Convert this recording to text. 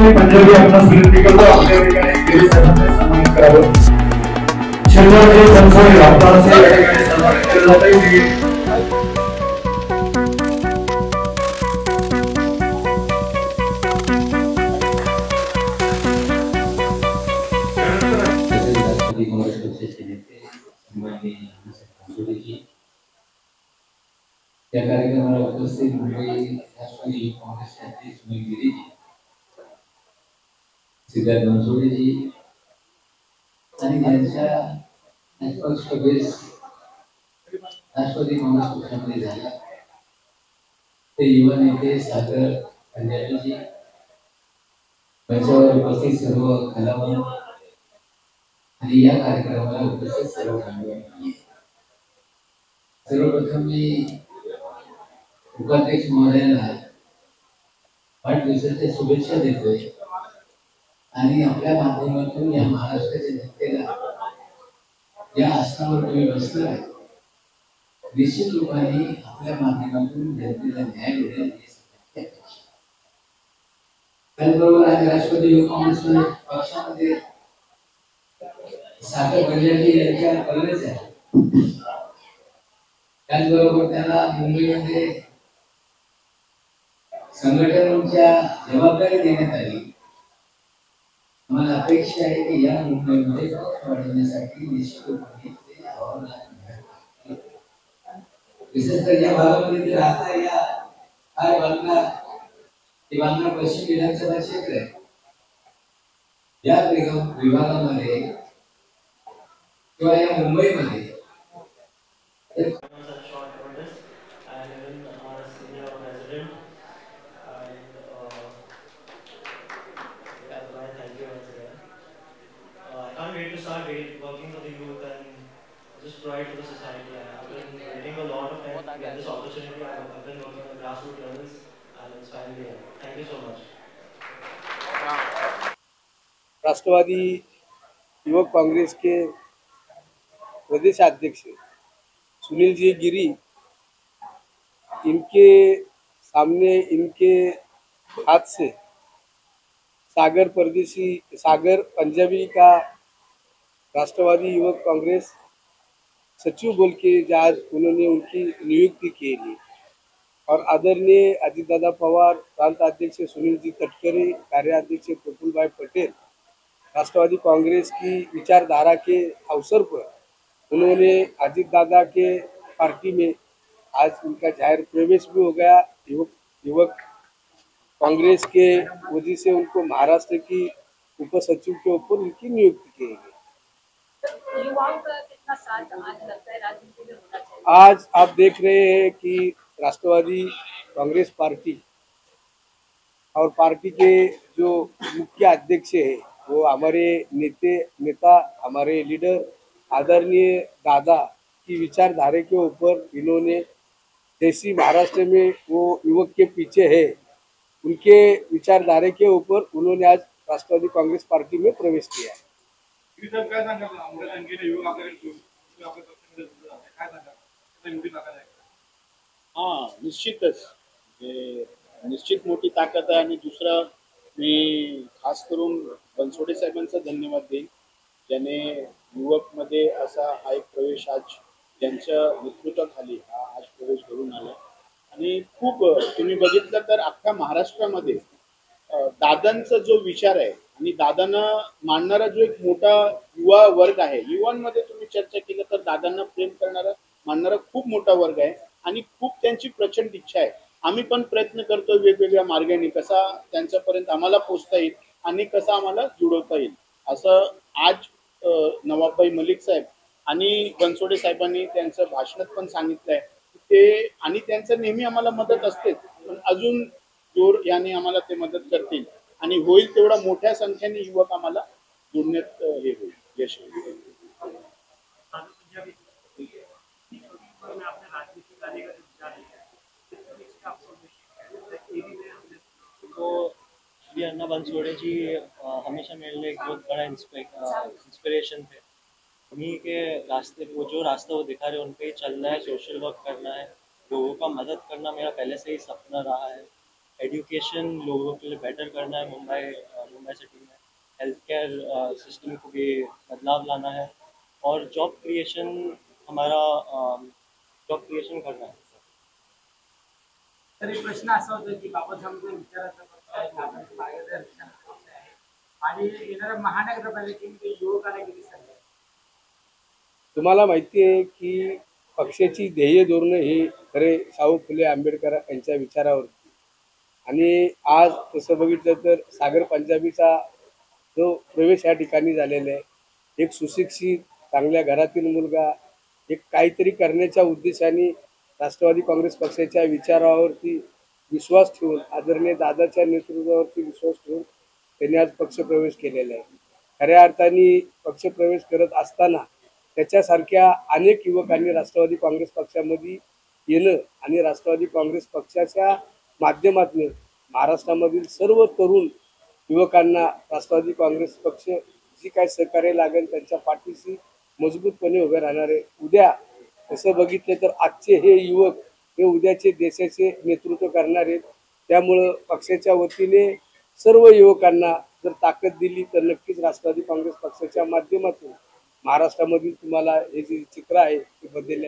मी पंजाबी आपणास विनंती करतो आपल्या ठिकाणी गिरी साहेबांना सन्मानित करावं। शंभरजी बनसोडे आपणास या ठिकाणी सन्मानित केलं जातंय। त्या कार्यक्रमाला उपस्थित मुंबई राष्ट्रवादी काँग्रेसचे अध्यक्ष सुनील गिरीजी, सिद्धार्थ बनसोडेजी आणि त्यांच्या नेटवर्क बेस राष्ट्रवादी काँग्रेस पक्षामध्ये झाला ते युवा नेते सागर पंजाबीजी, मंचावर उपस्थित सर्व कलावंत आणि या कार्यक्रमाला उपस्थित सर्व मान्यवर, सर्वप्रथम मी उपाध्यक्ष महोदयांना वाढदिवसाच्या शुभेच्छा देतोय आणि आपल्या माध्यमातून या महाराष्ट्राच्या जनतेला या आसनावर तुम्ही बसलाय, निश्चित रूपाने आपल्या माध्यमातून जनतेला न्याय मिळेल। त्याचबरोबर आज राष्ट्रवादी युवक काँग्रेस पक्षामध्ये सागर पंजाबी यांच्या कॉलेज आहे, त्याचबरोबर त्यांना मुंबईमध्ये संघटनांच्या जबाबदारी देण्यात आली। आम्हाला अपेक्षा आहे की या मुंबईमध्ये वाढवण्यासाठी निश्चित रूपाने ते आव्हान आहे। विशेष तर या भागामध्ये जे राहता या काय बांगला पश्चिम विधानसभा क्षेत्र आहे, या विभागामध्ये किंवा या मुंबईमध्ये I can't wait to start working for the youth and just provide for the society. I've been waiting a lot of time to get this opportunity. I've been working on grassroots levels and it's finally here. Thank you so much. Rashtrawadi युवक कांग्रेस के प्रदेश अध्यक्ष सुनील जी गिरी, इनके सामने इनके हाथ से सागर पंजाबी का राष्ट्रवादी युवक कांग्रेस सचिव बोल के आज उन्होंने उनकी नियुक्ति की थी और आदरणीय अजितदादा पवार, प्रांत अध्यक्ष सुनील जी तटकरे, कार्याध्यक्ष प्रफुल्ल भाई पटेल, राष्ट्रवादी कांग्रेस की विचारधारा के अवसर पर उन्होंने अजितदादा के पार्टी में आज उनका जाहिर प्रवेश भी हो गया। युवक कांग्रेस के वजह से उनको महाराष्ट्र की उप सचिव के ऊपर उनकी नियुक्ति की गई। युवाओं का कितना साथ आज लगता है राजनीति में होना चाहिए? आज आप देख रहे हैं कि राष्ट्रवादी कांग्रेस पार्टी और पार्टी के जो मुख्य अध्यक्ष है वो हमारे नेता हमारे लीडर आदरणीय दादा की विचारधारा के ऊपर इन्होंने जैसी महाराष्ट्र में वो युवक के पीछे है, उनके विचारधारा के ऊपर उन्होंने आज राष्ट्रवादी कांग्रेस पार्टी में प्रवेश किया है। हाँ, निश्चितच निश्चित मोठी ताकद आहे। आणि दुसरा मी खास करून बनसोडे साहेबांचा धन्यवाद देईन, ज्याने युवकमध्ये असा हा एक प्रवेश आज त्यांच्या नेतृत्वाखाली हा आज प्रवेश घडून आला। आणि खूप तुम्ही बघितलं तर अख्ख्या महाराष्ट्रामध्ये दादांचा जो विचार आहे आणि दादांना मानणारा जो एक मोठा युवा वर्ग आहे, युवांमध्ये तुम्ही चर्चा केलं तर दादांना प्रेम करणारा मानणारा खूप मोठा वर्ग आहे आणि खूप त्यांची प्रचंड इच्छा आहे। आम्ही पण प्रयत्न करतो वेगवेगळ्या मार्गाने कसा त्यांच्यापर्यंत आम्हाला पोहोचता येईल आणि कसं आम्हाला जुळवता येईल। असं आज नवाबभाई मलिक साहेब आणि बनसोडे साहेबांनी त्यांच्या भाषणात पण सांगितलंय ते, आणि त्यांचं नेहमी आम्हाला मदत असते, पण अजून जोर याने आम्हाला ते मदत करतील आणि होईल तेवढा मोठ्या संख्येने युवक आम्हाला जोडण्यात हे होईल, यश होईल। तो श्री अन्ना बनसोड़े जी हमेशा मेरे लिए एक बहुत बड़ा इंस्पिरेशन थे। उन्हीं के रास्ते, वो जो रास्ता वो दिखा रहे हैं उन पे ही चलना है, सोशल वर्क करना है, लोगों का मदद करना मेरा पहले से ही सपना रहा है। एजुकेशन लोगों के लिए बेटर करना है मुंबई मुंबई सिटी में हेल्थ केयर सिस्टम को भी बदलाव लाना है और जॉब क्रिएशन हमारा जॉब क्रिएशन करना है. तरी प्रश्न असा होता की बाबासाहेब विचाराचा पक्ष आहे, नानांचं मार्गदर्शन पक्ष आहे आणि येणाऱ्या महानगरपालिकेमध्ये युवकांना किती संधी आहे? तुम्हाला माहिती आहे की पक्षाची ध्येय धोरणं ही खरे शाहू फुले आंबेडकर यांच्या विचारावरती आणि आज तसं बघितलं तर सागर पंजाबीचा जो प्रवेश या ठिकाणी झालेला आहे, एक सुशिक्षित चांगल्या घरातील मुलगा एक काहीतरी करण्याच्या उद्देशाने राष्ट्रवादी काँग्रेस पक्षाच्या विचारावरती विश्वास ठेवून आदरणीय दादाच्या नेतृत्वावरती विश्वास ठेवून त्यांनी आज पक्षप्रवेश केलेला आहे. खऱ्या अर्थाने पक्षप्रवेश करत असताना त्याच्यासारख्या अनेक युवकांनी राष्ट्रवादी काँग्रेस पक्षामध्ये येणं आणि राष्ट्रवादी काँग्रेस पक्षाच्या माध्यमातून महाराष्ट्रामधील सर्व तरुण युवकांना राष्ट्रवादी काँग्रेस पक्ष जी काय सहकार्य लागेल त्यांच्या पाठीशी मजबूतपणे उभे राहणार आहे. उद्या तसं बघितलं तर आजचे हे युवक हे उद्याचे देशाचे नेतृत्व करणार आहेत. त्यामुळं पक्षाच्या वतीने सर्व युवकांना जर ताकद दिली तर नक्कीच राष्ट्रवादी काँग्रेस पक्षाच्या माध्यमातून महाराष्ट्रामधील तुम्हाला हे जे चित्र आहे ते बदलले.